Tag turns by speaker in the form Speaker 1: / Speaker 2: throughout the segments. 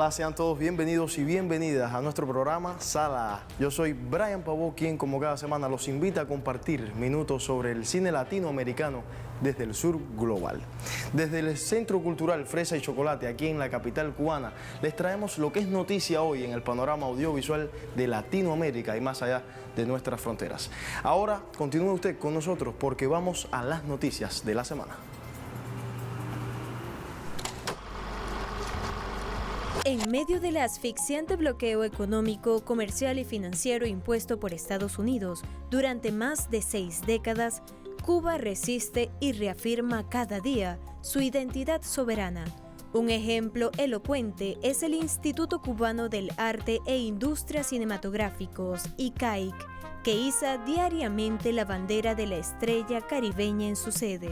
Speaker 1: Hola, sean todos bienvenidos y bienvenidas a nuestro programa Sala A. Yo soy Brian Pavó, quien como cada semana los invita a compartir minutos sobre el cine latinoamericano desde el sur global. Desde el Centro Cultural Fresa y Chocolate, aquí en la capital cubana, les traemos lo que es noticia hoy en el panorama audiovisual de Latinoamérica y más allá de nuestras fronteras. Ahora continúe usted con nosotros porque vamos a las noticias de la semana.
Speaker 2: En medio del asfixiante bloqueo económico, comercial y financiero impuesto por Estados Unidos durante más de 6 décadas, Cuba resiste y reafirma cada día su identidad soberana. Un ejemplo elocuente es el Instituto Cubano del Arte e Industrias Cinematográficos, ICAIC, que iza diariamente la bandera de la estrella caribeña en su sede.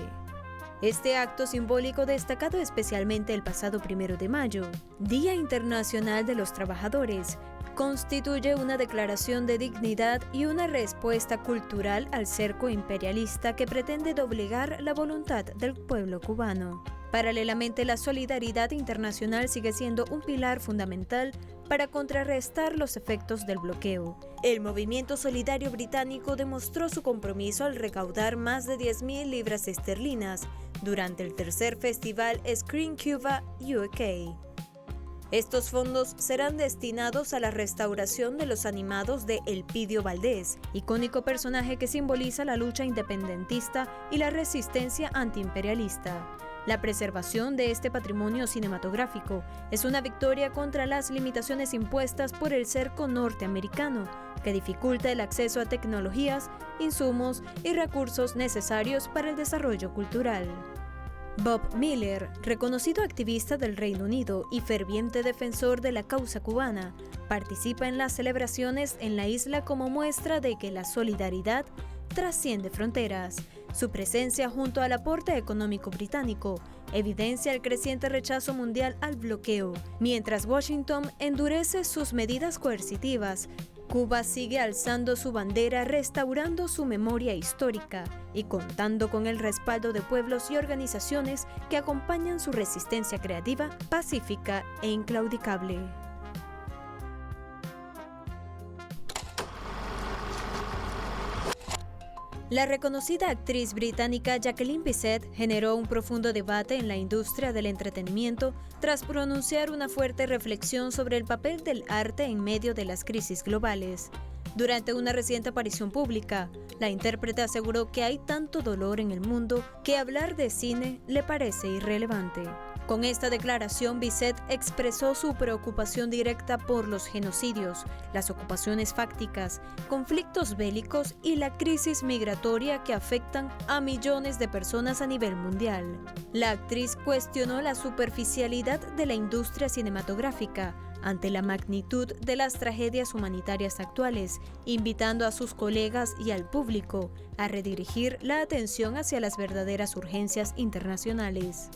Speaker 2: Este acto simbólico destacado especialmente el pasado 1 de mayo, Día Internacional de los Trabajadores, constituye una declaración de dignidad y una respuesta cultural al cerco imperialista que pretende doblegar la voluntad del pueblo cubano. Paralelamente, la solidaridad internacional sigue siendo un pilar fundamental para contrarrestar los efectos del bloqueo. El movimiento solidario británico demostró su compromiso al recaudar más de 10.000 libras esterlinas durante el tercer festival Screen Cuba UK. Estos fondos serán destinados a la restauración de los animados de Elpidio Valdés, icónico personaje que simboliza la lucha independentista y la resistencia antiimperialista. La preservación de este patrimonio cinematográfico es una victoria contra las limitaciones impuestas por el cerco norteamericano, que dificulta el acceso a tecnologías, insumos y recursos necesarios para el desarrollo cultural. Bob Miller, reconocido activista del Reino Unido y ferviente defensor de la causa cubana, participa en las celebraciones en la isla como muestra de que la solidaridad trasciende fronteras. Su presencia junto al aporte económico británico evidencia el creciente rechazo mundial al bloqueo. Mientras Washington endurece sus medidas coercitivas, Cuba sigue alzando su bandera, restaurando su memoria histórica y contando con el respaldo de pueblos y organizaciones que acompañan su resistencia creativa, pacífica e inclaudicable. La reconocida actriz británica Jacqueline Bisset generó un profundo debate en la industria del entretenimiento tras pronunciar una fuerte reflexión sobre el papel del arte en medio de las crisis globales. Durante una reciente aparición pública, la intérprete aseguró que hay tanto dolor en el mundo que hablar de cine le parece irrelevante. Con esta declaración, Bisset expresó su preocupación directa por los genocidios, las ocupaciones fácticas, conflictos bélicos y la crisis migratoria que afectan a millones de personas a nivel mundial. La actriz cuestionó la superficialidad de la industria cinematográfica ante la magnitud de las tragedias humanitarias actuales, invitando a sus colegas y al público a redirigir la atención hacia las verdaderas urgencias internacionales.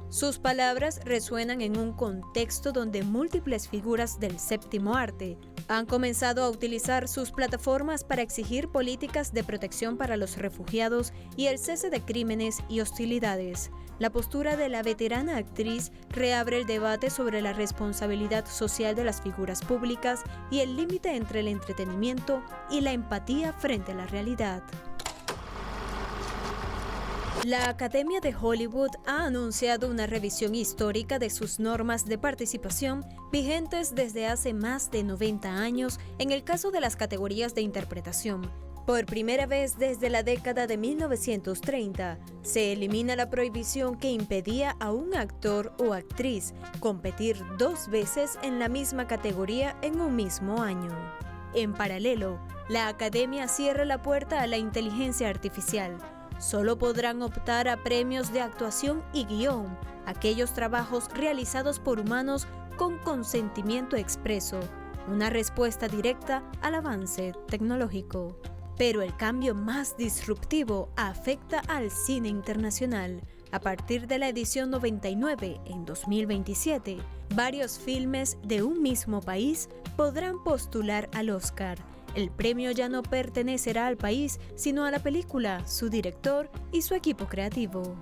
Speaker 2: Sus palabras resuenan en un contexto donde múltiples figuras del séptimo arte han comenzado a utilizar sus plataformas para exigir políticas de protección para los refugiados y el cese de crímenes y hostilidades. La postura de la veterana actriz reabre el debate sobre la responsabilidad social de las figuras públicas y el límite entre el entretenimiento y la empatía frente a la realidad. La Academia de Hollywood ha anunciado una revisión histórica de sus normas de participación vigentes desde hace más de 90 años en el caso de las categorías de interpretación. Por primera vez desde la década de 1930, se elimina la prohibición que impedía a un actor o actriz competir 2 veces en la misma categoría en un mismo año. En paralelo, la Academia cierra la puerta a la inteligencia artificial. Solo podrán optar a premios de actuación y guión aquellos trabajos realizados por humanos con consentimiento expreso, una respuesta directa al avance tecnológico. Pero el cambio más disruptivo afecta al cine internacional. A partir de la edición 99 en 2027, varios filmes de un mismo país podrán postular al Oscar. El premio ya no pertenecerá al país, sino a la película, su director y su equipo creativo.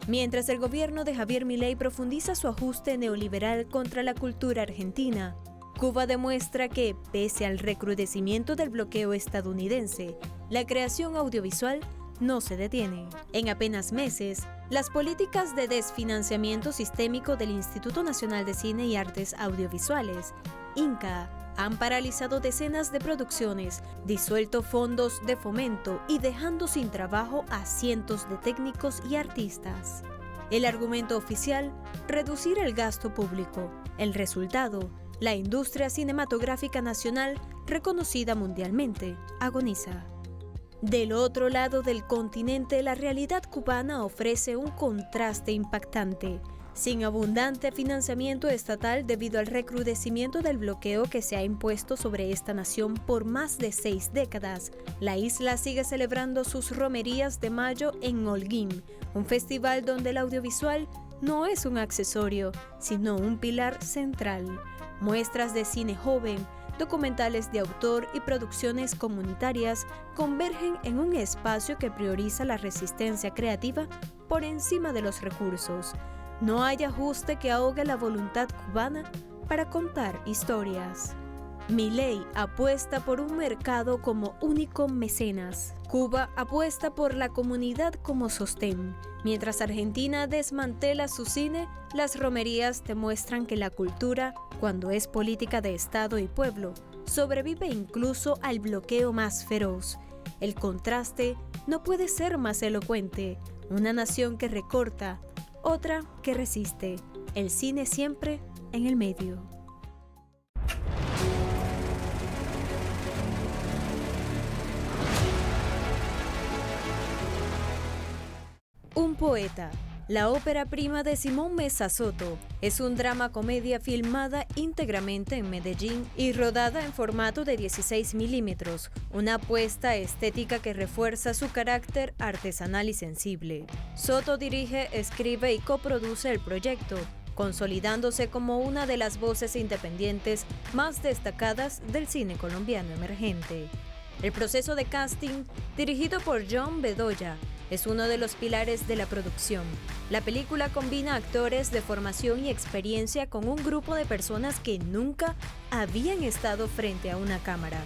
Speaker 2: Mientras el gobierno de Javier Milei profundiza su ajuste neoliberal contra la cultura argentina, Cuba demuestra que, pese al recrudecimiento del bloqueo estadounidense, la creación audiovisual no se detiene. En apenas meses, las políticas de desfinanciamiento sistémico del Instituto Nacional de Cine y Artes Audiovisuales, INCA, han paralizado decenas de producciones, disuelto fondos de fomento y dejando sin trabajo a cientos de técnicos y artistas. El argumento oficial: reducir el gasto público. El resultado: la industria cinematográfica nacional, reconocida mundialmente, agoniza. Del otro lado del continente, la realidad cubana ofrece un contraste impactante. Sin abundante financiamiento estatal debido al recrudecimiento del bloqueo que se ha impuesto sobre esta nación por más de 6 décadas, la isla sigue celebrando sus romerías de mayo en Holguín, un festival donde el audiovisual no es un accesorio, sino un pilar central. Muestras de cine joven, documentales de autor y producciones comunitarias convergen en un espacio que prioriza la resistencia creativa por encima de los recursos. No hay ajuste que ahogue la voluntad cubana para contar historias. Milei apuesta por un mercado como único mecenas. Cuba apuesta por la comunidad como sostén. Mientras Argentina desmantela su cine, las romerías demuestran que la cultura, cuando es política de Estado y pueblo, sobrevive incluso al bloqueo más feroz. El contraste no puede ser más elocuente. Una nación que recorta, otra que resiste. El cine siempre en el medio. Un poeta. La ópera prima de Simón Mesa Soto es un drama-comedia filmada íntegramente en Medellín y rodada en formato de 16 milímetros, una apuesta estética que refuerza su carácter artesanal y sensible. Soto dirige, escribe y coproduce el proyecto, consolidándose como una de las voces independientes más destacadas del cine colombiano emergente. El proceso de casting, dirigido por John Bedoya, es uno de los pilares de la producción. La película combina actores de formación y experiencia con un grupo de personas que nunca habían estado frente a una cámara.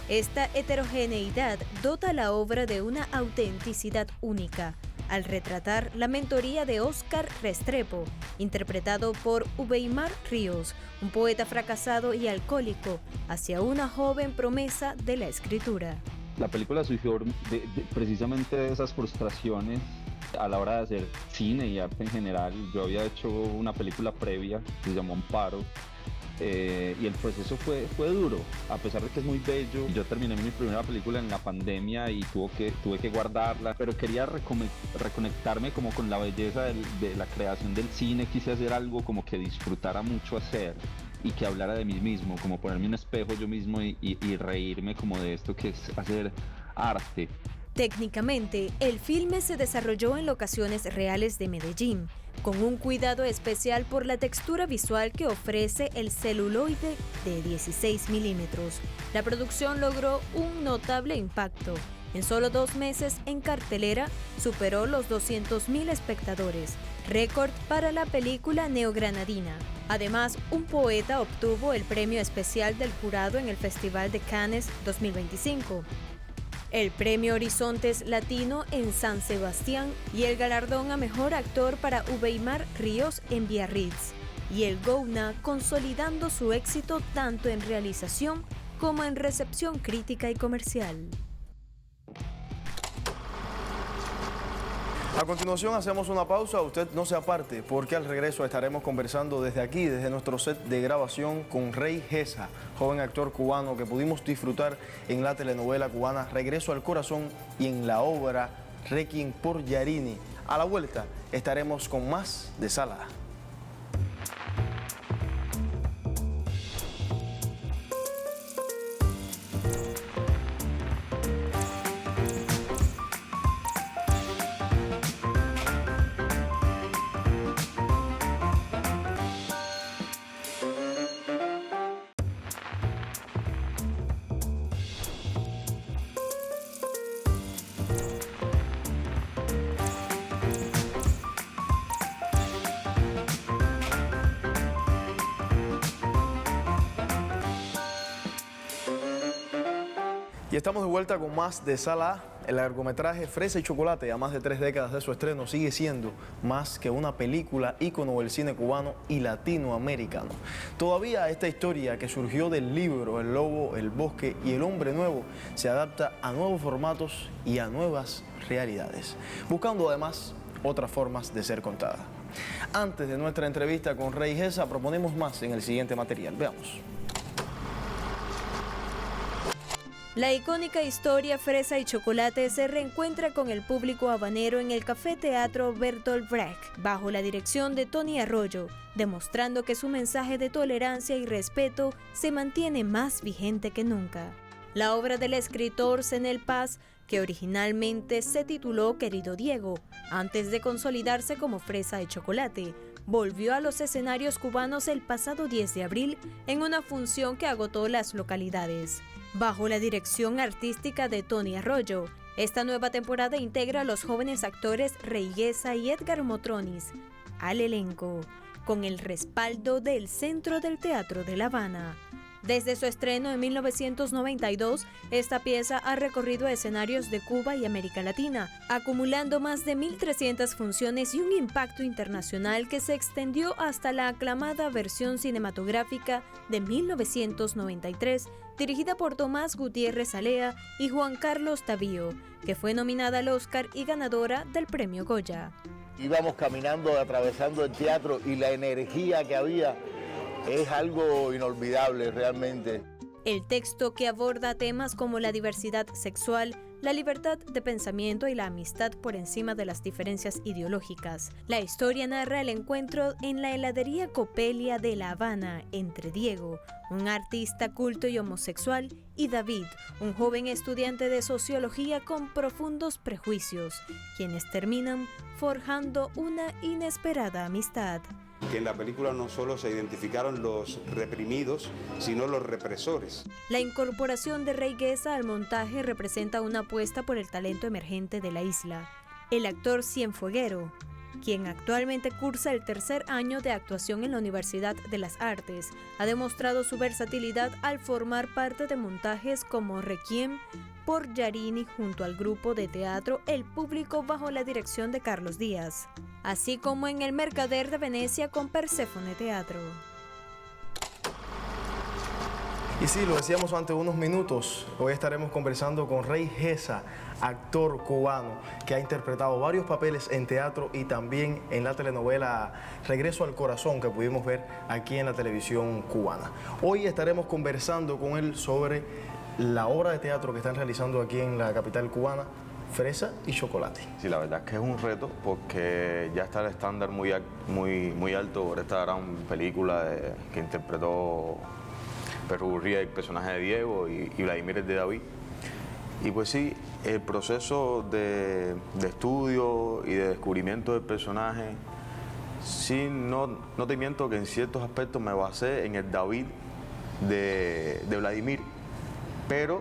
Speaker 2: Esta heterogeneidad dota a la obra de una autenticidad única, al retratar la mentoría de Óscar Restrepo, interpretado por Uweimar Ríos, un poeta fracasado y alcohólico, hacia una joven promesa de la escritura.
Speaker 3: La película surgió precisamente de esas frustraciones a la hora de hacer cine y arte en general. Yo había hecho una película previa que se llamó Amparo y el proceso fue duro, a pesar de que es muy bello. Yo terminé mi primera película en la pandemia y tuve que guardarla, pero quería reconectarme como con la belleza de la creación del cine. Quise hacer algo como que disfrutara mucho hacer y que hablara de mí mismo, como ponerme un espejo yo mismo y reírme como de esto que es hacer arte.
Speaker 2: Técnicamente, el filme se desarrolló en locaciones reales de Medellín, con un cuidado especial por la textura visual que ofrece el celuloide de 16 milímetros. La producción logró un notable impacto. En solo 2 meses en cartelera superó los 200.000 espectadores, récord para la película neogranadina. Además, un poeta obtuvo el premio especial del jurado en el Festival de Cannes 2025, el premio Horizontes Latino en San Sebastián y el galardón a mejor actor para Uweimar Ríos en Biarritz, y el Gouna consolidando su éxito tanto en realización como en recepción crítica y comercial.
Speaker 1: A continuación hacemos una pausa, usted no se aparte, porque al regreso estaremos conversando desde aquí, desde nuestro set de grabación, con Rey Gesa, joven actor cubano que pudimos disfrutar en la telenovela cubana Regreso al Corazón y en la obra Requiem por Yarini. A la vuelta estaremos con más de Sala. Y estamos de vuelta con más de Sala A. El largometraje Fresa y Chocolate, a más de 3 décadas de su estreno, sigue siendo más que una película ícono del cine cubano y latinoamericano. Todavía esta historia que surgió del libro El Lobo, el Bosque y el Hombre Nuevo se adapta a nuevos formatos y a nuevas realidades, buscando además otras formas de ser contada. Antes de nuestra entrevista con Rey Gesa, proponemos más en el siguiente material. Veamos.
Speaker 2: La icónica historia Fresa y Chocolate se reencuentra con el público habanero en el Café Teatro Bertolt Brecht, bajo la dirección de Tony Arroyo, demostrando que su mensaje de tolerancia y respeto se mantiene más vigente que nunca. La obra del escritor Zenel Paz, que originalmente se tituló Querido Diego, antes de consolidarse como Fresa y Chocolate, volvió a los escenarios cubanos el pasado 10 de abril en una función que agotó las localidades. Bajo la dirección artística de Tony Arroyo, esta nueva temporada integra a los jóvenes actores Rey Gesa y Edgar Motronis al elenco, con el respaldo del Centro del Teatro de La Habana. Desde su estreno en 1992, esta pieza ha recorrido escenarios de Cuba y América Latina, acumulando más de 1.300 funciones y un impacto internacional que se extendió hasta la aclamada versión cinematográfica de 1993, dirigida por Tomás Gutiérrez Alea y Juan Carlos Tavío, que fue nominada al Oscar y ganadora del Premio Goya.
Speaker 4: Íbamos caminando, atravesando el teatro y la energía que había es algo inolvidable realmente.
Speaker 2: El texto, que aborda temas como la diversidad sexual, la libertad de pensamiento y la amistad por encima de las diferencias ideológicas. La historia narra el encuentro en la heladería Copelia de La Habana entre Diego, un artista culto y homosexual, y David, un joven estudiante de sociología con profundos prejuicios, quienes terminan forjando una inesperada amistad.
Speaker 5: Que en la película no solo se identificaron los reprimidos, sino los represores.
Speaker 2: La incorporación de Rey Gesa al montaje representa una apuesta por el talento emergente de la isla. El actor Cienfueguero, quien actualmente cursa el 3er año de actuación en la Universidad de las Artes, ha demostrado su versatilidad al formar parte de montajes como Requiem por Yarini junto al grupo de teatro El Público bajo la dirección de Carlos Díaz, así como en El Mercader de Venecia con Perséfone Teatro.
Speaker 1: Y sí, lo decíamos hace unos minutos, hoy estaremos conversando con Rey Gesa, actor cubano que ha interpretado varios papeles en teatro y también en la telenovela Regreso al Corazón, que pudimos ver aquí en la televisión cubana. Hoy estaremos conversando con él sobre la obra de teatro que están realizando aquí en la capital cubana, Fresa y Chocolate.
Speaker 6: Sí, la verdad es que es un reto porque ya está el estándar muy alto por esta gran película que interpretó Perro Gurría, el personaje de Diego, y Vladimir, el de David. Y pues sí, el proceso de estudio y de descubrimiento del personaje, sí, no te miento que en ciertos aspectos me basé en el David de Vladimir, pero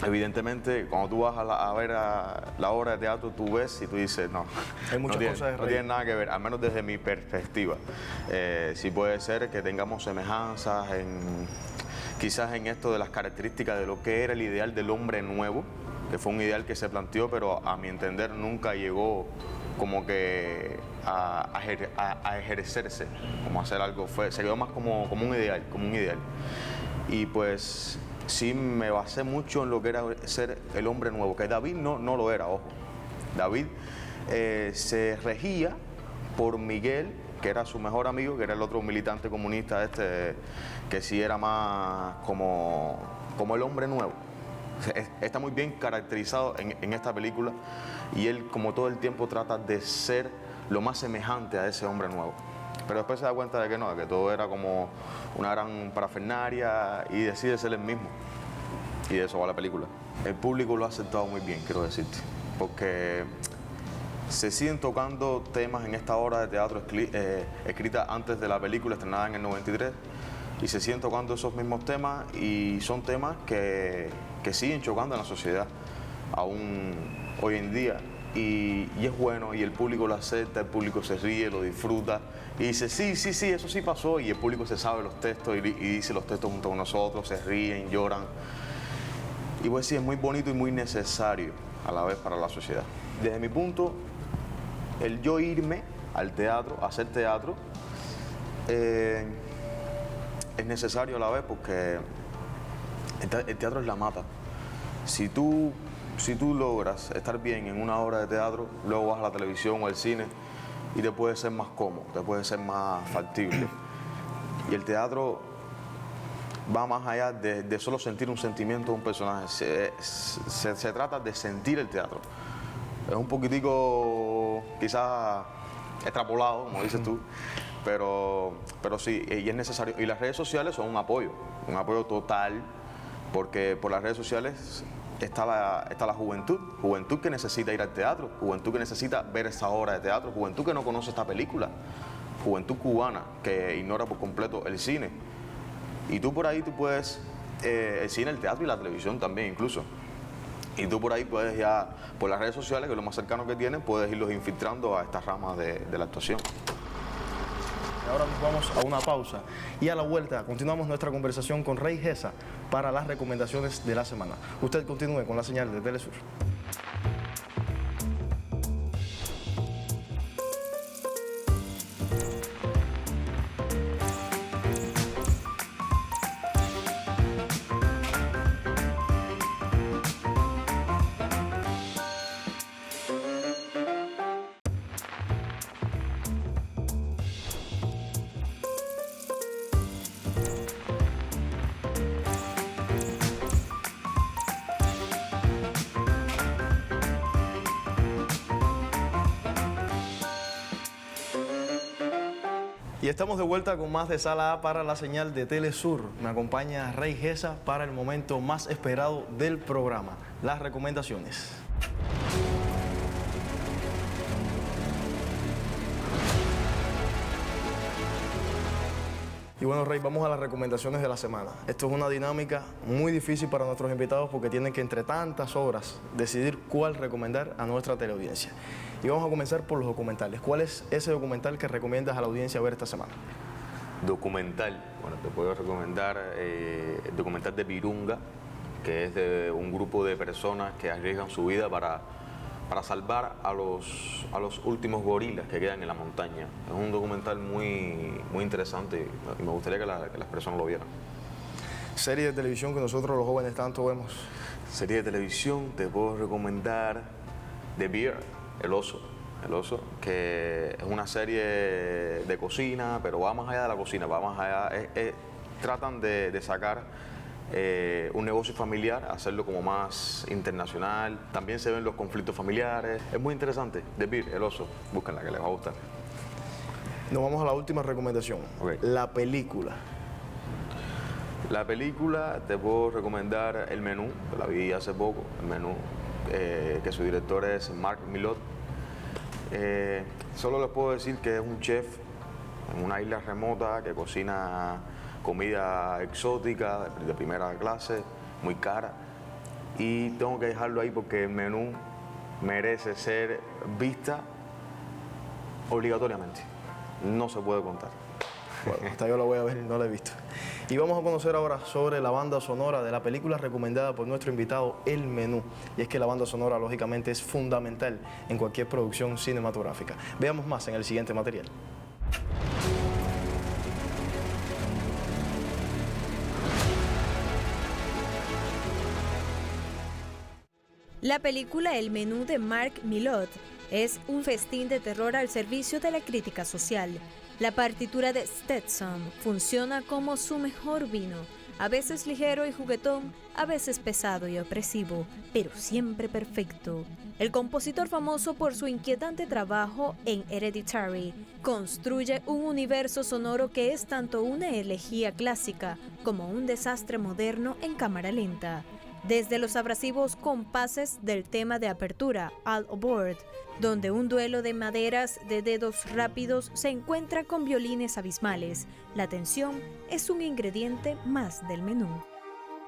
Speaker 6: evidentemente cuando tú vas a ver la obra de teatro, tú ves y tú dices, no,
Speaker 1: hay muchas cosas de
Speaker 6: no tiene nada que ver, al menos desde mi perspectiva. Sí puede ser que tengamos semejanzas quizás en esto de las características de lo que era el ideal del hombre nuevo, que fue un ideal que se planteó, pero a mi entender nunca llegó como que a ejercerse, como hacer algo, se quedó más como un ideal, Y pues sí me basé mucho en lo que era ser el hombre nuevo, que David no lo era, ojo. David se regía por Miguel, que era su mejor amigo, que era el otro militante comunista que sí era más como el hombre nuevo. Está muy bien caracterizado en esta película y él como todo el tiempo trata de ser lo más semejante a ese hombre nuevo. Pero después se da cuenta de que no, de que todo era como una gran parafernaria y decide ser el mismo. Y de eso va la película. El público lo ha aceptado muy bien, quiero decirte, porque se siguen tocando temas en esta obra de teatro escrita antes de la película, estrenada en el 93, y se siguen tocando esos mismos temas y son temas que siguen chocando en la sociedad aún hoy en día. Y es bueno, y el público lo acepta, el público se ríe, lo disfruta y dice, sí, eso sí pasó, y el público se sabe los textos y dice los textos junto con nosotros, se ríen, lloran. y pues sí, es muy bonito y muy necesario a la vez para la sociedad. Desde mi punto, el yo irme al teatro, a hacer teatro, es necesario a la vez porque el teatro es la mata. Si tú logras estar bien en una obra de teatro, luego vas a la televisión o al cine y te puede ser más cómodo, te puede ser más factible. Y el teatro va más allá de solo sentir un sentimiento de un personaje. Se trata de sentir el teatro. Es un poquitico quizás extrapolado, como dices tú, pero sí, y es necesario. Y las redes sociales son un apoyo total, porque por las redes sociales está la juventud que necesita ir al teatro, juventud que necesita ver esa obra de teatro, juventud que no conoce esta película, juventud cubana que ignora por completo el cine. Y tú por ahí puedes, el cine, el teatro y la televisión también incluso. Y tú por ahí puedes ya, por las redes sociales, que es lo más cercano que tienes, puedes irlos infiltrando a estas ramas de la actuación.
Speaker 1: Ahora nos vamos a una pausa y a la vuelta continuamos nuestra conversación con Rey Gesa para las recomendaciones de la semana. Usted continúe con la señal de Telesur. Y estamos de vuelta con más de Sala A para la señal de Telesur. Me acompaña Rey Gesa para el momento más esperado del programa, las recomendaciones. Y bueno, Rey, vamos a las recomendaciones de la semana. Esto es una dinámica muy difícil para nuestros invitados porque tienen que entre tantas obras decidir cuál recomendar a nuestra teleaudiencia. Y vamos a comenzar por los documentales. ¿Cuál es ese documental que recomiendas a la audiencia ver esta semana?
Speaker 6: Documental, bueno, te puedo recomendar el documental de Virunga, que es de un grupo de personas que arriesgan su vida para salvar a los últimos gorilas que quedan en la montaña. Es un documental muy interesante y me gustaría que las personas lo vieran.
Speaker 1: Serie de televisión que nosotros los jóvenes tanto vemos.
Speaker 6: Serie de televisión, te puedo recomendar The Bear, El Oso, que es una serie de cocina, pero va más allá de la cocina, va más allá, tratan de sacar un negocio familiar, hacerlo como más internacional. También se ven los conflictos familiares. Es muy interesante. The Bear, El Oso, búsquenla que les va a gustar.
Speaker 1: Nos vamos a la última recomendación.
Speaker 6: Okay.
Speaker 1: La película.
Speaker 6: La película te puedo recomendar El Menú, que la vi hace poco, El Menú, que su director es Mark Millot. Solo les puedo decir que es un chef en una isla remota que cocina comida exótica de primera clase, muy cara, y tengo que dejarlo ahí porque El Menú merece ser vista obligatoriamente. No se puede contar.
Speaker 1: Bueno, hasta yo la voy a ver, no la he visto. Y vamos a conocer ahora sobre la banda sonora de la película recomendada por nuestro invitado, El Menú. Y es que la banda sonora, lógicamente, es fundamental en cualquier producción cinematográfica. Veamos más en el siguiente material.
Speaker 2: La película El Menú de Mark Millot es un festín de terror al servicio de la crítica social. La partitura de Stetson funciona como su mejor vino, a veces ligero y juguetón, a veces pesado y opresivo, pero siempre perfecto. El compositor, famoso por su inquietante trabajo en Hereditary, construye un universo sonoro que es tanto una elegía clásica como un desastre moderno en cámara lenta. Desde los abrasivos compases del tema de apertura, All Aboard, donde un duelo de maderas de dedos rápidos se encuentra con violines abismales, la tensión es un ingrediente más del menú.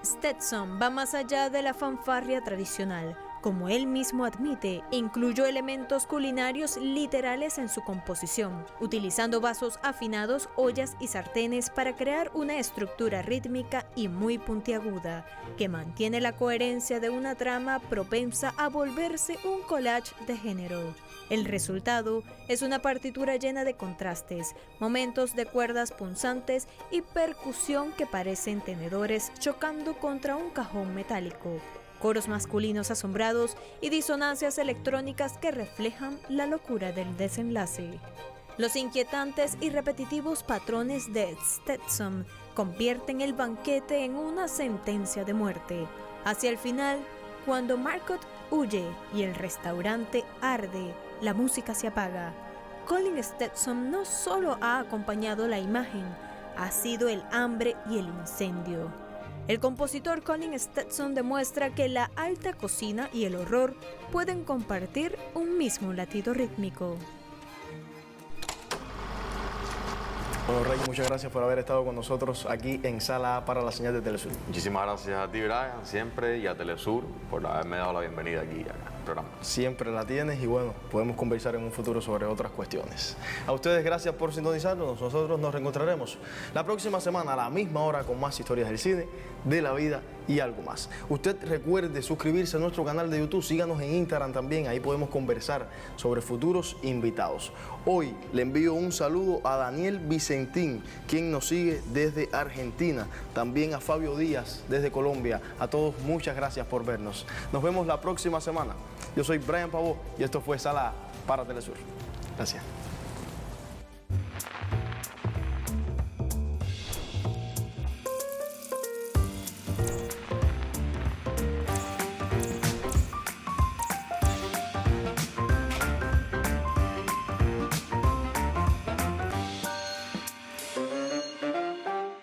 Speaker 2: Stetson va más allá de la fanfarria tradicional, como él mismo admite, incluyó elementos culinarios literales en su composición, utilizando vasos afinados, ollas y sartenes para crear una estructura rítmica y muy puntiaguda, que mantiene la coherencia de una trama propensa a volverse un collage de género. El resultado es una partitura llena de contrastes, momentos de cuerdas punzantes y percusión que parecen tenedores chocando contra un cajón metálico, coros masculinos asombrados y disonancias electrónicas que reflejan la locura del desenlace. Los inquietantes y repetitivos patrones de Stetson convierten el banquete en una sentencia de muerte. Hacia el final, cuando Marcotte huye y el restaurante arde, la música se apaga. Colin Stetson no solo ha acompañado la imagen, ha sido el hambre y el incendio. El compositor Colin Stetson demuestra que la alta cocina y el horror pueden compartir un mismo latido rítmico.
Speaker 1: Bueno, Rey, muchas gracias por haber estado con nosotros aquí en Sala A para la señal de Telesur.
Speaker 6: Muchísimas gracias a ti, Brian, siempre, y a Telesur por haberme dado la bienvenida aquí al programa.
Speaker 1: Siempre la tienes y bueno, podemos conversar en un futuro sobre otras cuestiones. A ustedes gracias por sintonizarnos, nosotros nos reencontraremos la próxima semana a la misma hora con más historias del cine, de la vida y algo más. Usted recuerde suscribirse a nuestro canal de YouTube, síganos en Instagram también, ahí podemos conversar sobre futuros invitados. Hoy le envío un saludo a Daniel Vicentín, quien nos sigue desde Argentina, también a Fabio Díaz desde Colombia. A todos muchas gracias por vernos. Nos vemos la próxima semana. Yo soy Brian Pavó y esto fue Sala para Telesur. Gracias.